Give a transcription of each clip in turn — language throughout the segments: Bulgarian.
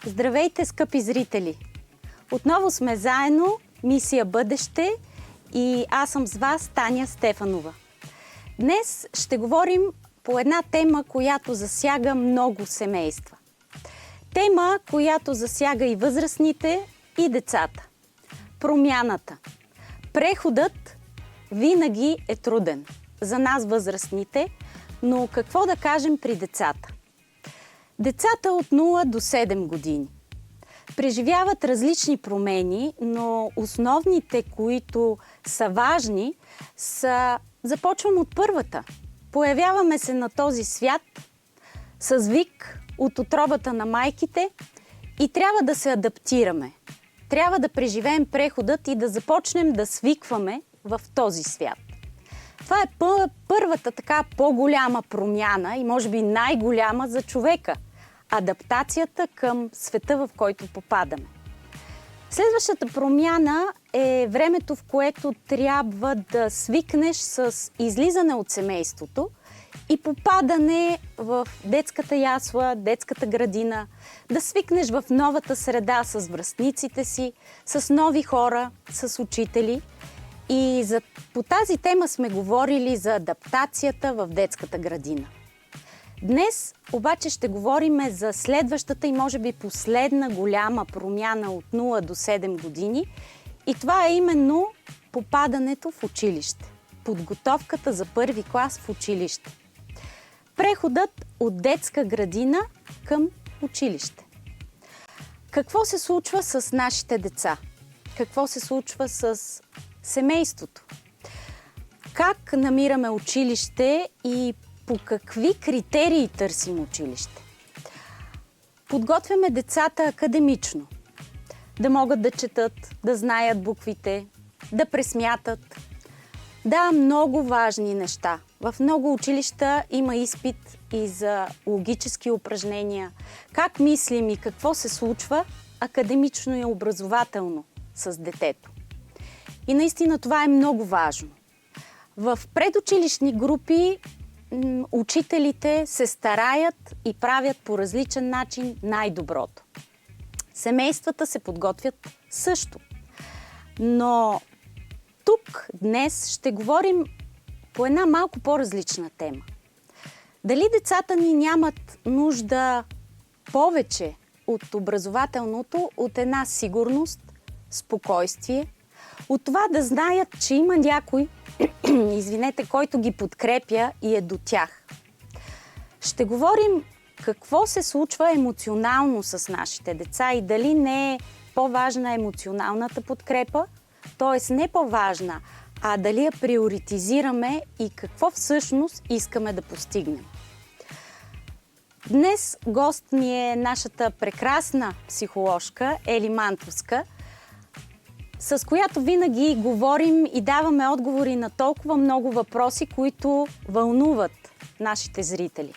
Здравейте, скъпи зрители! Отново сме заедно, Мисия Бъдеще, и аз съм с вас, Таня Стефанова. Днес ще говорим по една тема, която засяга много семейства. Тема, която засяга и възрастните, и децата. Промяната. Преходът винаги е труден за нас, възрастните, но какво да кажем при децата? Децата от 0 до 7 години преживяват различни промени, но основните, които са важни, започвам от първата. Появяваме се на този свят с вик от утробата на майките и трябва да се адаптираме. Трябва да преживеем преходът и да започнем да свикваме в този свят. Това е първата така по-голяма промяна и може би най-голяма за човека – адаптацията към света, в който попадаме. Следващата промяна е времето, в което трябва да свикнеш с излизане от семейството и попадане в детската ясла, детската градина, да свикнеш в новата среда с връстниците си, с нови хора, с учители. И по тази тема сме говорили за адаптацията в детската градина. Днес обаче ще говорим за следващата и може би последна голяма промяна от 0 до 7 години. И това е именно попадането в училище. Подготовката за първи клас в училище. Преходът от детска градина към училище. Какво се случва с нашите деца? Какво се случва с семейството? Как намираме училище и по какви критерии търсим училище? Подготвяме децата академично. Да могат да четат, да знаят буквите, да пресмятат. Да, много важни неща. В много училища има изпит и за логически упражнения. Как мислим и какво се случва академично и образователно с детето. И наистина това е много важно. В предучилищни групи учителите се стараят и правят по различен начин най-доброто. Семействата се подготвят също. Но тук днес ще говорим по една малко по-различна тема. Дали децата ни нямат нужда повече от образователното, от една сигурност, спокойствие, от това да знаят, че има някой, който ги подкрепя и е до тях. Ще говорим какво се случва емоционално с нашите деца и дали не е по-важна емоционалната подкрепа, т.е. не по-важна, а дали я приоритизираме и какво всъщност искаме да постигнем. Днес гост ми е нашата прекрасна психоложка Ели Мантовска, с която винаги говорим и даваме отговори на толкова много въпроси, които вълнуват нашите зрители.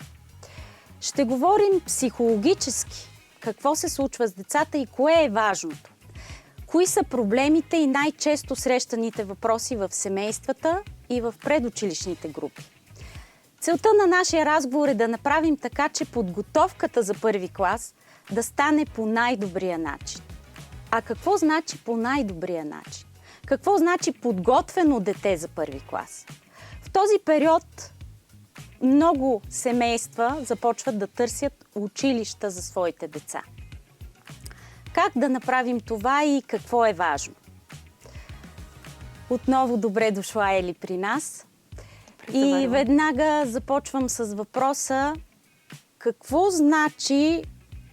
Ще говорим психологически какво се случва с децата и кое е важното. Кои са проблемите и най-често срещаните въпроси в семействата и в предучилищните групи. Целта на нашия разговор е да направим така, че подготовката за първи клас да стане по най-добрия начин. А какво значи по най-добрия начин? Какво значи подготвено дете за първи клас? В този период много семейства започват да търсят училища за своите деца. Как да направим това и какво е важно? Отново добре дошла Ели при нас. И веднага започвам с въпроса: какво значи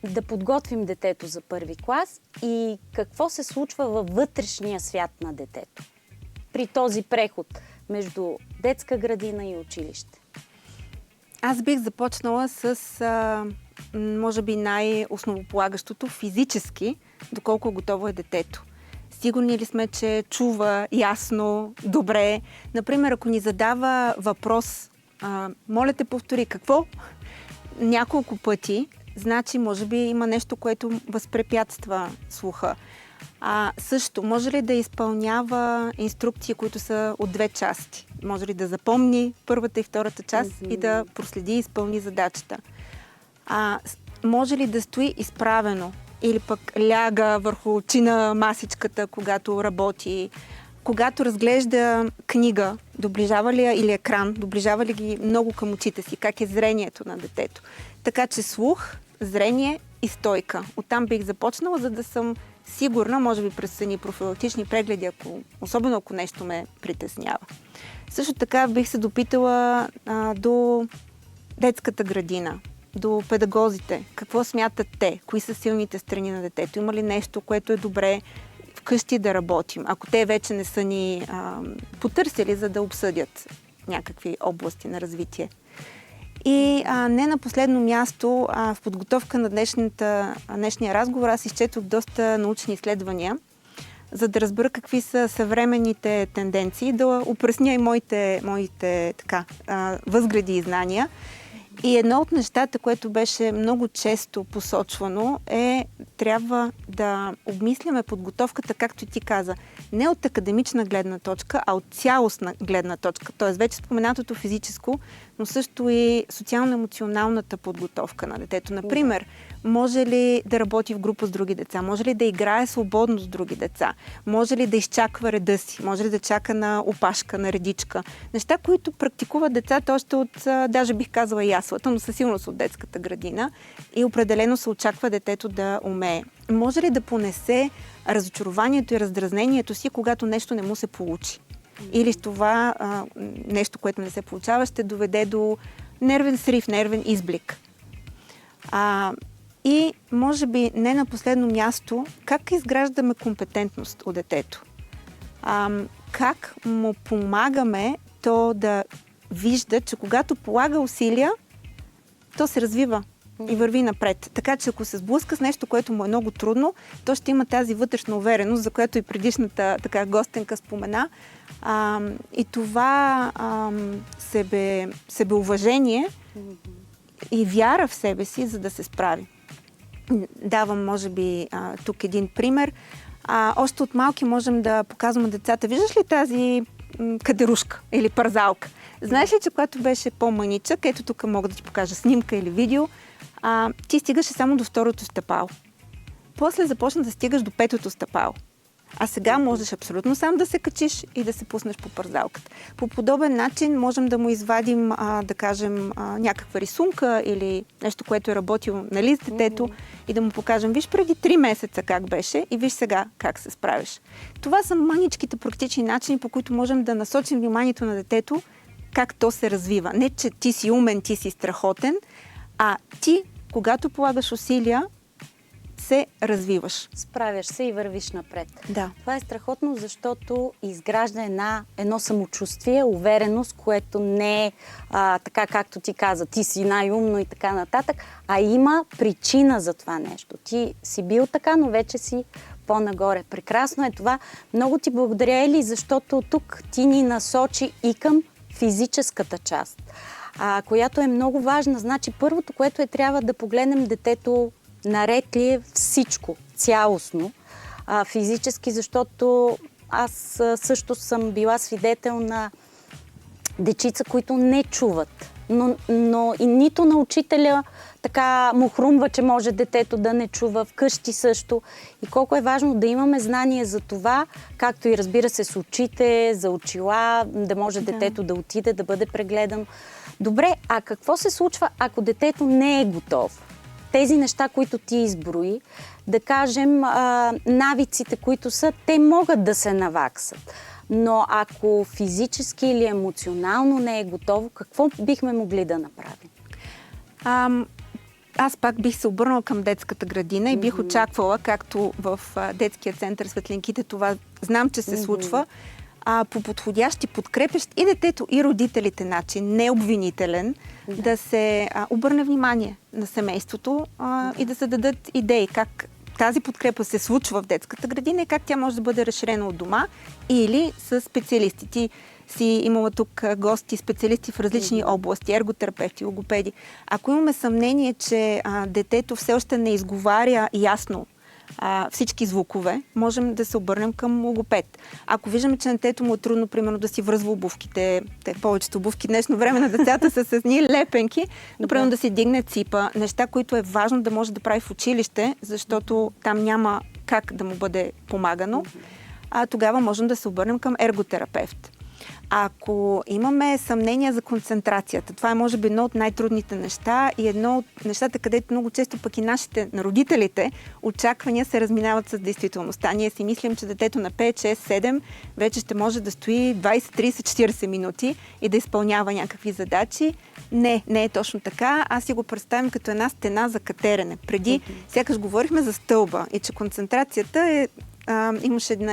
да подготвим детето за първи клас и какво се случва във вътрешния свят на детето при този преход между детска градина и училище? Аз бих започнала с, може би, най-основополагащото физически, доколко готово е детето. Сигурни ли сме, че чува ясно, добре? Например, ако ни задава въпрос, моля те повтори какво, няколко пъти, значи може би има нещо, което възпрепятства слуха. Също, може ли да изпълнява инструкции, които са от 2 части? Може ли да запомни първата и втората част и да проследи и изпълни задачата? Може ли да стои изправено или пък ляга върху чина масичката, когато работи? Когато разглежда книга, доближава ли я или екран, доближава ли ги много към очите си? Как е зрението на детето? Така че слух, зрение и стойка. Оттам бих започнала, за да съм сигурна, може би през едни профилактични прегледи, особено ако нещо ме притеснява. Също така бих се допитала до детската градина, до педагозите. Какво смятат те? Кои са силните страни на детето? Има ли нещо, което е добре вкъщи да работим, ако те вече не са ни потърсили, за да обсъдят някакви области на развитие? И не на последно място, в подготовка на днешния разговор аз изчетох доста научни изследвания, за да разбера какви са съвременните тенденции, да упресня и моите възгледи и знания. И едно от нещата, което беше много често посочвано, трябва да обмисляме подготовката, както и ти каза, не от академична гледна точка, а от цялостна гледна точка. Тоест вече споменатото физическо, но също и социално-емоционалната подготовка на детето. Например, може ли да работи в група с други деца? Може ли да играе свободно с други деца? Може ли да изчаква реда си? Може ли да чака на опашка, на редичка? Неща, които практикуват децата още от, даже бих казала яслата, но със сигурност от детската градина и определено се очаква детето да умее. Може ли да понесе разочарованието и раздразнението си, когато нещо не му се получи? Или това нещо, което не се получава, ще доведе до нервен срив, нервен изблик. И може би не на последно място, как изграждаме компетентност у детето? Как му помагаме то да вижда, че когато полага усилия, то се развива и върви напред. Така че ако се сблъска с нещо, което му е много трудно, то ще има тази вътрешна увереност, за която и предишната гостенка спомена. И това себеуважение и вяра в себе си, за да се справи. Давам, може би, тук един пример. Още от малки можем да показваме децата. Виждаш ли тази кадерушка или парзалка? Знаеш ли, че когато беше по-маничък, ето тук мога да ти покажа снимка или видео, ти стигаше само до 2-то стъпало. После започна да стигаш до 5-то стъпало. А сега можеш абсолютно сам да се качиш и да се пуснеш по парзалката. По подобен начин можем да му извадим, да кажем, някаква рисунка или нещо, което е работило с детето и да му покажем, виж преди 3 месеца как беше и виж сега как се справиш. Това са маничките практични начини, по които можем да насочим вниманието на детето как то се развива. Не, че ти си умен, ти си страхотен, а ти, когато полагаш усилия, се развиваш. Справяш се и вървиш напред. Да. Това е страхотно, защото изгражда едно самочувствие, увереност, което не е така, както ти каза, ти си най-умно и така нататък, а има причина за това нещо. Ти си бил така, но вече си по-нагоре. Прекрасно е това. Много ти благодаря, Ели, защото тук ти ни насочи и към физическата част, която е много важна. Значи първото, което трябва да погледнем детето наред ли е всичко, цялостно, физически, защото аз също съм била свидетел на дечица, които не чуват. Но и нито на учителя така му хрумва, че може детето да не чува, вкъщи също. И колко е важно да имаме знание за това, както и разбира се с очите, за очила, да може детето да отиде, да бъде прегледано. Добре, а какво се случва, ако детето не е готово? Тези неща, които ти изброи, да кажем, навиците, които са, те могат да се наваксат. Но ако физически или емоционално не е готово, какво бихме могли да направим? Аз пак бих се обърнала към детската градина и бих очаквала, както в детския център Светлинките, това знам, че се случва, по подходящ и подкрепящ и детето, и родителите начин, не обвинителен, да се обърне внимание на семейството и да се дадат идеи как тази подкрепа се случва в детската градина и как тя може да бъде разширена от дома или с специалисти. Ти си имала тук гости, специалисти в различни области, ерготерапевти, логопеди. Ако имаме съмнение, че детето все още не изговаря ясно всички звукове, можем да се обърнем към логопед. Ако виждаме, че на детето му е трудно, примерно, да си връзва обувките, повечето обувки днешно време на децата са с ни лепенки, но примерно да си дигне ципа, неща, които е важно да може да прави в училище, защото там няма как да му бъде помагано, тогава можем да се обърнем към ерготерапевт. Ако имаме съмнения за концентрацията, това е може би едно от най-трудните неща и едно от нещата, където много често пък и нашите, на родителите, очаквания се разминават с действителността. Ние си мислим, че детето на 5, 6, 7 вече ще може да стои 20, 30, 40 минути и да изпълнява някакви задачи. Не е точно така. Аз си го представям като една стена за катерене. Преди сякаш говорихме за стълба и че концентрацията е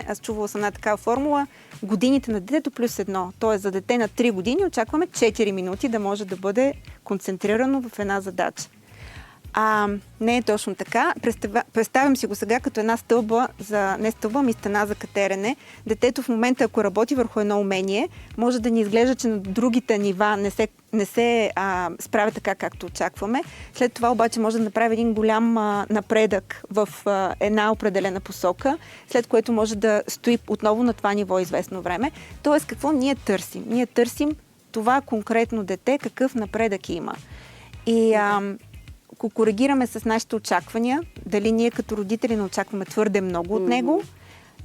аз чувала съм една такава формула, годините на детето плюс 1. Тоест за дете на 3 години очакваме 4 минути да може да бъде концентрирано в една задача. Не е точно така. Представям си го сега като една стълба, не стълба, ми стена за катерене. Детето в момента, ако работи върху едно умение, може да ни изглежда, че на другите нива не се справя така, както очакваме. След това обаче може да направи един голям напредък в една определена посока, след което може да стои отново на това ниво известно време. Тоест, какво ние търсим? Ние търсим това конкретно дете, какъв напредък има. И ако коригираме с нашите очаквания, дали ние като родители не очакваме твърде много от него,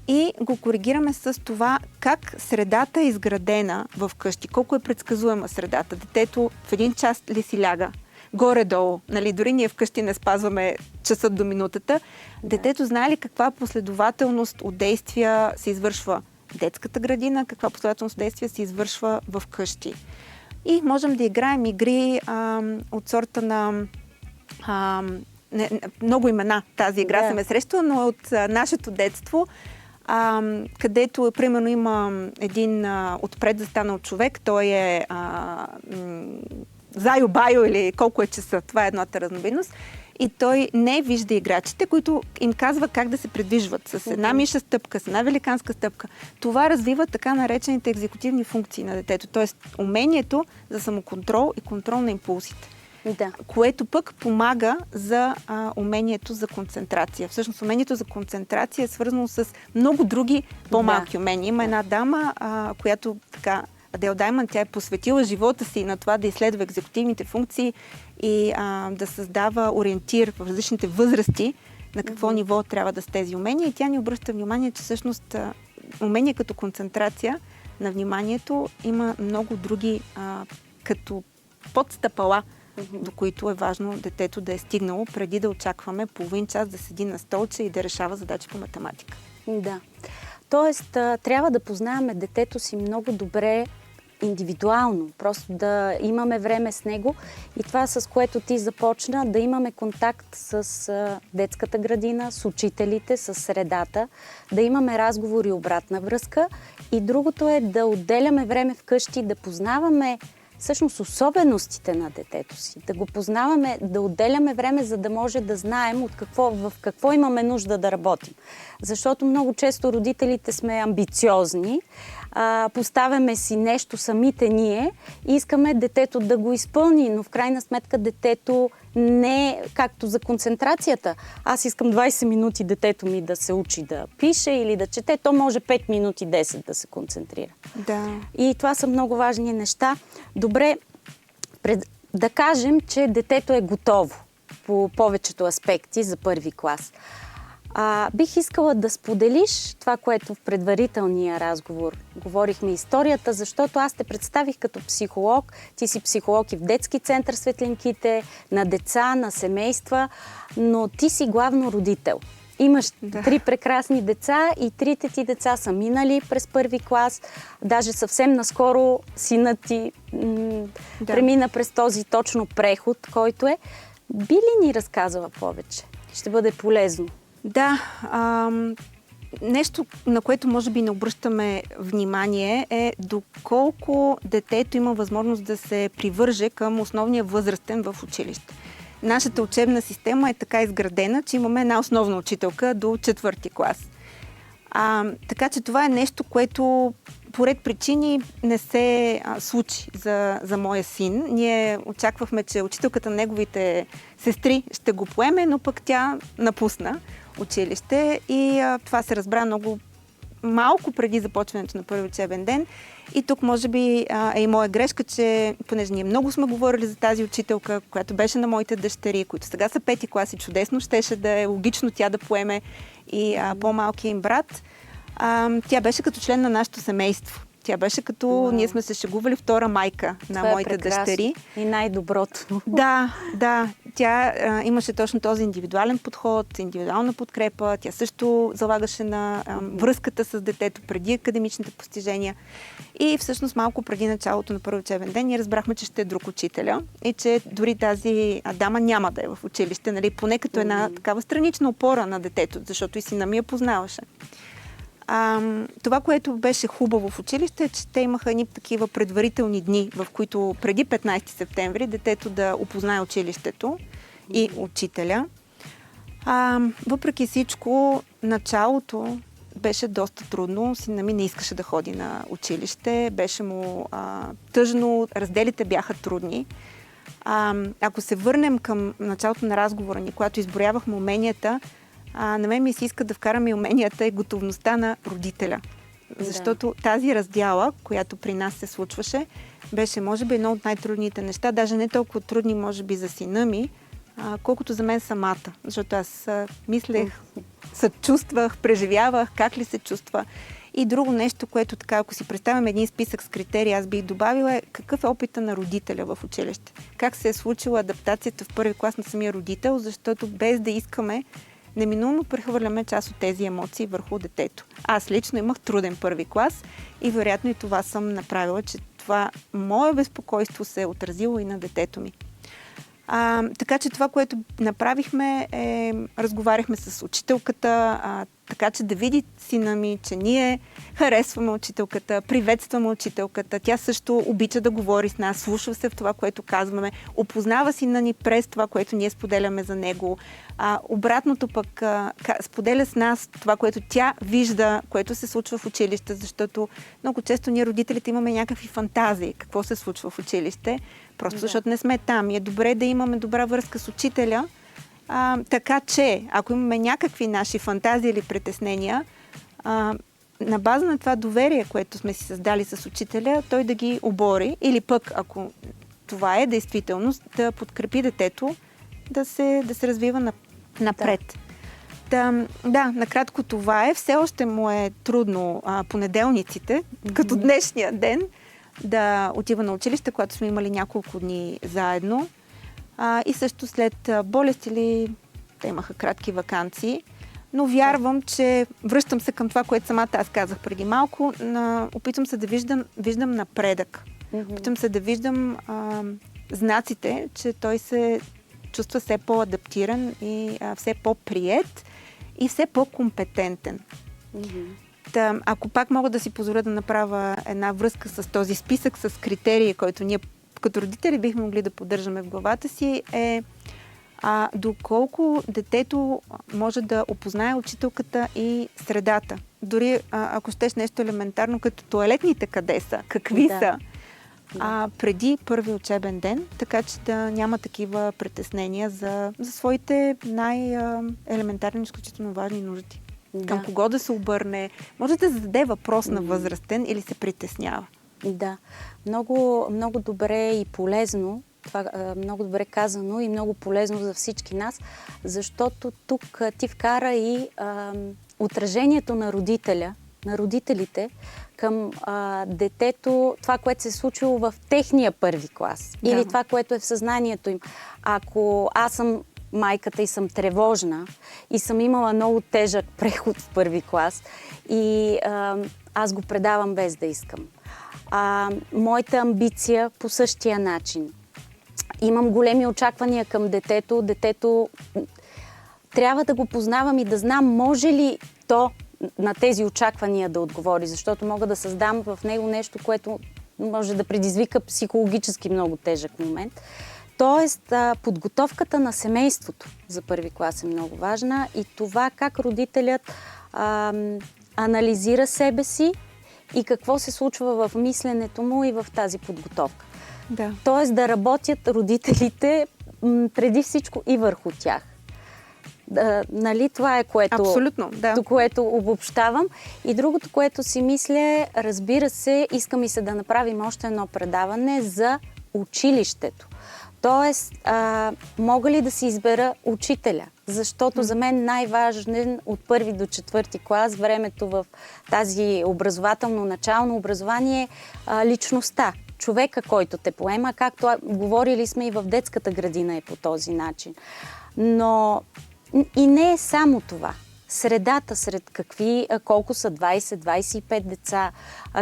и го коригираме с това как средата е изградена в къщи, колко е предсказуема средата. Детето в един час ли си ляга? Горе-долу. Дори ние вкъщи не спазваме часът до минутата. Детето знае ли каква последователност от действия се извършва в детската градина, каква последователност от действия се извършва в къщи. И можем да играем игри от сорта на много имена тази игра съм срещала, но от нашето детство, където примерно има един отпред застанал човек, той е Зайо-байо или колко е часа, това е едната разновидност, и той не вижда играчите, които им казва как да се придвижват с една миша стъпка, с една великанска стъпка. Това развива така наречените екзекутивни функции на детето, т.е. умението за самоконтрол и контрол на импулсите. Да. Което пък помага за умението за концентрация. Всъщност умението за концентрация е свързано с много други по-малки умения. Има една дама, която така, Адел Даймънд, тя е посветила живота си на това да изследва екзекутивните функции и да създава ориентир в различните възрасти на какво ниво трябва да са тези умения. И тя ни обръща внимание, че всъщност умения като концентрация на вниманието има много други като подстъпала, до които е важно детето да е стигнало, преди да очакваме половин час да седи на столче и да решава задачи по математика. Да. Тоест, трябва да познаваме детето си много добре индивидуално, просто да имаме време с него и това, с което ти започна, да имаме контакт с детската градина, с учителите, с средата, да имаме разговори и обратна връзка. И другото е да отделяме време вкъщи, да познаваме всъщност особеностите на детето си, да го познаваме, да отделяме време, за да може да знаем в какво имаме нужда да работим. Защото много често родителите сме амбициозни, поставяме си нещо самите ние и искаме детето да го изпълни, но в крайна сметка детето не е както за концентрацията. Аз искам 20 минути детето ми да се учи да пише или да чете, то може 5 минути 10 да се концентрира. Да. И това са много важни неща. Добре, да кажем, че детето е готово по повечето аспекти за първи клас. Бих искала да споделиш това, което в предварителния разговор говорихме историята, защото аз те представих като психолог. Ти си психолог и в детски център Светлинките, на деца, на семейства, но ти си главно родител. Имаш 3 прекрасни деца и 3 ти деца са минали през първи клас. Даже съвсем наскоро синът ти премина през този точно преход, който е. Би ли ни разказала повече? Ще бъде полезно. Да, нещо, на което може би не обръщаме внимание е доколко детето има възможност да се привърже към основния възрастен в училище. Нашата учебна система е така изградена, че имаме една основна учителка до 4-ти клас. Така че това е нещо, което по ред причини не се случи за моя син. Ние очаквахме, че учителката на неговите сестри ще го поеме, но пък тя напусна. училище и това се разбра много малко преди започването на първи учебен ден. И тук може би е и моя грешка, че понеже ние много сме говорили за тази учителка, която беше на моите дъщери, които сега са 5-ти класи, чудесно щеше да е логично тя да поеме и по-малкия им брат. Тя беше като член на нашето семейство. Тя беше като, ние сме се шегували, втора майка на моите дъщери. И най-доброто. Да. Тя имаше точно този индивидуален подход, индивидуална подкрепа. Тя също залагаше на връзката с детето преди академичните постижения. И всъщност малко преди началото на първи учебен ден ние разбрахме, че ще е друг учителя и че дори тази дама няма да е в училище, нали, поне като една такава странична опора на детето, защото и сина ми я познаваше. Това, което беше хубаво в училище, е, че те имаха едни такива предварителни дни, в които преди 15 септември детето да опознае училището и учителя. Въпреки всичко, началото беше доста трудно. Сина ми не искаше да ходи на училище, беше му тъжно, разделите бяха трудни. Ако се върнем към началото на разговора ни, когато изброявахме уменията, на мен ми се иска да вкараме и уменията и готовността на родителя. Защото тази раздяла, която при нас се случваше, беше, може би, едно от най-трудните неща. Даже не толкова трудни, може би, за сина ми, колкото за мен самата. Защото аз мислех, съчувствах, преживявах как ли се чувства. И друго нещо, което така, ако си представям един списък с критерии, аз бих добавила е какъв е опита на родителя в училище. Как се е случила адаптацията в първи клас на самия родител, защото без да искаме, неминуемо прехвърляме част от тези емоции върху детето. Аз лично имах труден първи клас и вероятно и това съм направила, че това мое безпокойство се е отразило и на детето ми. Така че това, което направихме разговаряхме с учителката, така че да види сина ми, че ние харесваме учителката, приветстваме учителката. Тя също обича да говори с нас, слуша се в това, което казваме, опознава сина ни през това, което ние споделяме за него. Обратното пък споделя с нас това, което тя вижда, което се случва в училище, защото много често ние родителите имаме някакви фантазии какво се случва в училище, просто защото не сме там. И е добре да имаме добра връзка с учителя, така че, ако имаме някакви наши фантазии или притеснения, на база на това доверие, което сме си създали с учителя, той да ги обори или пък, ако това е действителност, да подкрепи детето да се развива напред. Да, накратко това е. Все още му е трудно понеделниците, като днешния ден, да отива на училище, когато сме имали няколко дни заедно. И също след болест или те имаха кратки ваканции. Но вярвам, че връщам се към това, което самата аз казах преди малко. Опитвам се да виждам напредък. Опитвам се да виждам знаците, че той се чувства все по-адаптиран и все по-приет и все по-компетентен. Ако пак мога да си позволя да направя една връзка с този списък, с критерии, който ние като родители бихме могли да поддържаме в главата си, е доколко детето може да опознае учителката и средата. Дори ако щеш нещо елементарно, като тоалетните къде са, какви са, преди първи учебен ден, така че да няма такива притеснения за своите най-елементарни, изключително важни нужди. Към кого да се обърне, може да зададе въпрос на възрастен или се притеснява. Да, много, много добре и полезно, това много добре казано и много полезно за всички нас, защото тук ти вкара и отражението на родителя, на родителите към детето, това, което се е случило в техния първи клас или това, което е в съзнанието им. Ако аз съм майката и съм тревожна и съм имала много тежък преход в първи клас и аз го предавам без да искам. Моята амбиция по същия начин. Имам големи очаквания към детето. Детето трябва да го познавам и да знам може ли то на тези очаквания да отговори, защото мога да създам в него нещо, което може да предизвика психологически много тежък момент. Тоест, подготовката на семейството за първи клас е много важна и това как родителят анализира себе си и какво се случва в мисленето му и в тази подготовка. Тоест да работят родителите преди всичко и върху тях. Нали, това е Абсолютно, да. което обобщавам. И другото, което си мисля, разбира се, иска ми се да направим още едно предаване за училището. Тоест, мога ли да си избера учителя? Защото за мен най-важен от 1 до 4 клас, времето в тази начално образование е личността. Човека, който те поема, както говорили сме и в детската градина е по този начин. Но и не е само това. Средата, колко са 20-25 деца,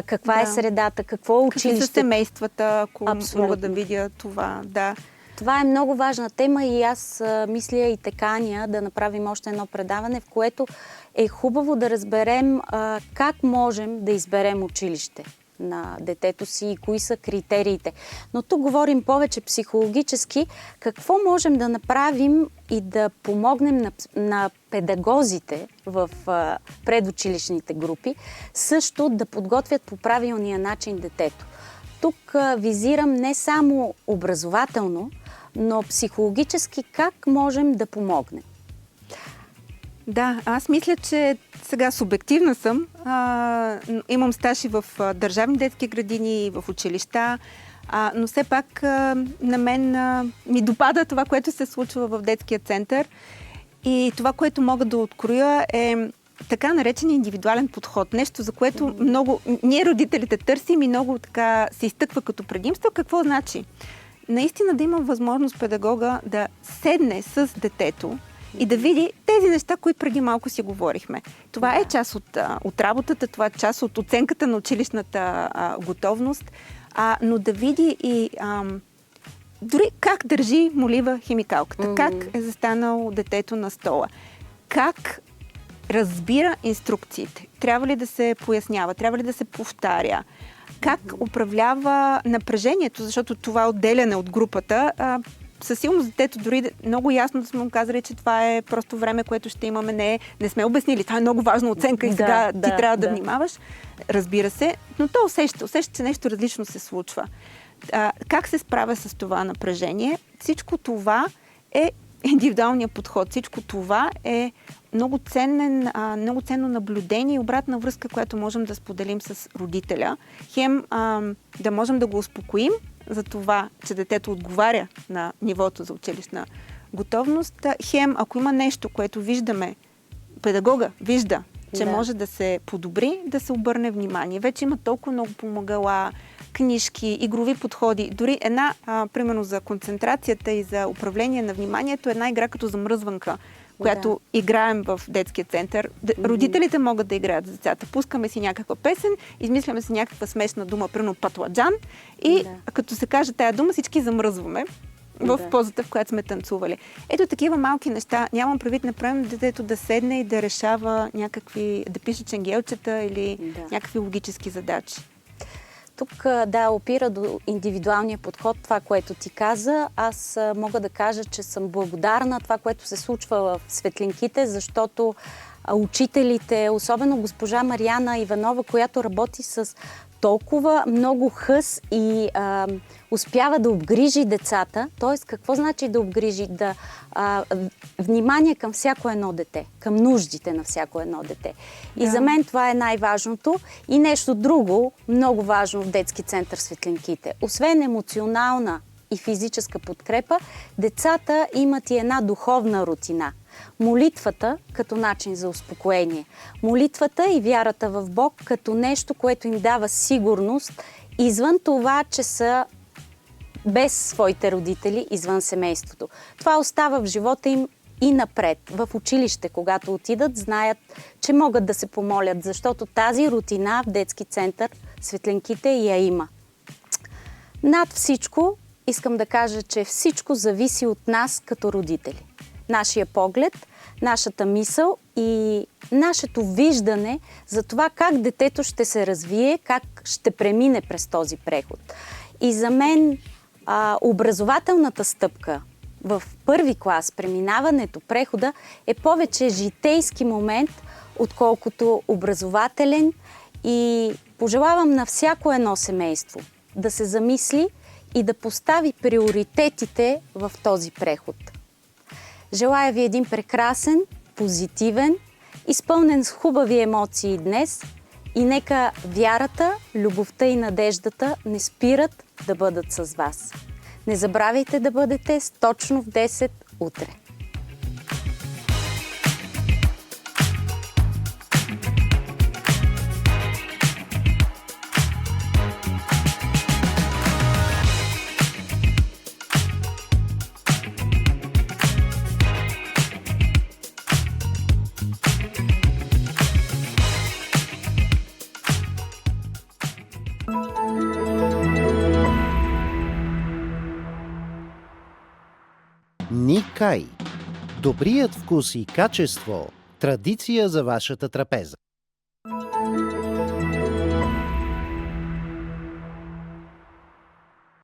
каква е средата, какво е училище. Какви са семействата, ако мога да видя това, да. Това е много важна тема и аз мисля и те каня да направим още едно предаване, в което е хубаво да разберем как можем да изберем училище на детето си и кои са критериите. Но тук говорим повече психологически, какво можем да направим и да помогнем на педагозите в предучилищните групи също да подготвят по правилния начин детето. Тук визирам не само образователно, но психологически как можем да помогнем. Да, аз мисля, че сега субективна съм. Имам стаж и в държавни детски градини, и в училища, но все пак на мен ми допада това, което се случва в детския център. И това, което мога да откроя е така наречен индивидуален подход. Нещо, за което много ние родителите търсим и много така се изтъква като предимство. Какво значи? Наистина да има възможност педагога да седне с детето и да види тези неща, които преди малко си говорихме. Това е част от работата, това е част от оценката на училищната готовност, но да види и дори как държи молива химикалката, как е застанало детето на стола, как разбира инструкциите, трябва ли да се пояснява, трябва ли да се повтаря, как управлява напрежението, защото това отделяне от групата, със сигурност детето дори много ясно да сме му казали, че това е просто време, което ще имаме, не сме обяснили, това е много важна оценка и сега ти трябва да внимаваш, разбира се, но то усеща, че нещо различно се случва. Как се справя с това напрежение? Всичко това е индивидуалният подход, всичко това е много ценно наблюдение и обратна връзка, която можем да споделим с родителя. Хем да можем да го успокоим за това, че детето отговаря на нивото за училищна готовност. Хем, ако има нещо, което виждаме, педагога вижда, че може да се подобри, да се обърне внимание. Вече има толкова много помагала, книжки, игрови подходи. Дори примерно за концентрацията и за управление на вниманието, една игра като замръзванка, която играем в детския център. Родителите могат да играят с децата. Пускаме си някаква песен, измисляме си някаква смешна дума, примерно патладжан, и като се каже тая дума, всички замръзваме в позата, в която сме танцували. Ето такива малки неща. Нямам предвид направим детето да седне и да решава да пише ченгелчета или някакви логически задачи. Тук опира до индивидуалния подход, това, което ти каза. Аз мога да кажа, че съм благодарна това, което се случва в Светлинките, защото учителите, особено госпожа Мариана Иванова, която работи с толкова много хъс и успява да обгрижи децата. Т.е. какво значи да обгрижи? Внимание към всяко едно дете, към нуждите на всяко едно дете. И за мен това е най-важното. И нещо друго, много важно в детски център Светлинките. Освен емоционална и физическа подкрепа, децата имат и една духовна рутина. Молитвата като начин за успокоение. Молитвата и вярата в Бог като нещо, което им дава сигурност извън това, че са без своите родители, извън семейството. Това остава в живота им и напред. В училище, когато отидат, знаят, че могат да се помолят, защото тази рутина в детски център Светлинките я има. Над всичко искам да кажа, че всичко зависи от нас като родители. Нашия поглед, нашата мисъл и нашето виждане за това как детето ще се развие, как ще премине през този преход. И за мен образователната стъпка в първи клас, преминаването, прехода е повече житейски момент, отколкото образователен, и пожелавам на всяко едно семейство да се замисли и да постави приоритетите в този преход. Желая ви един прекрасен, позитивен, изпълнен с хубави емоции днес и нека вярата, любовта и надеждата не спират да бъдат с вас. Не забравяйте да бъдете точно в 10 утре. Никай. Добрият вкус и качество – традиция за вашата трапеза.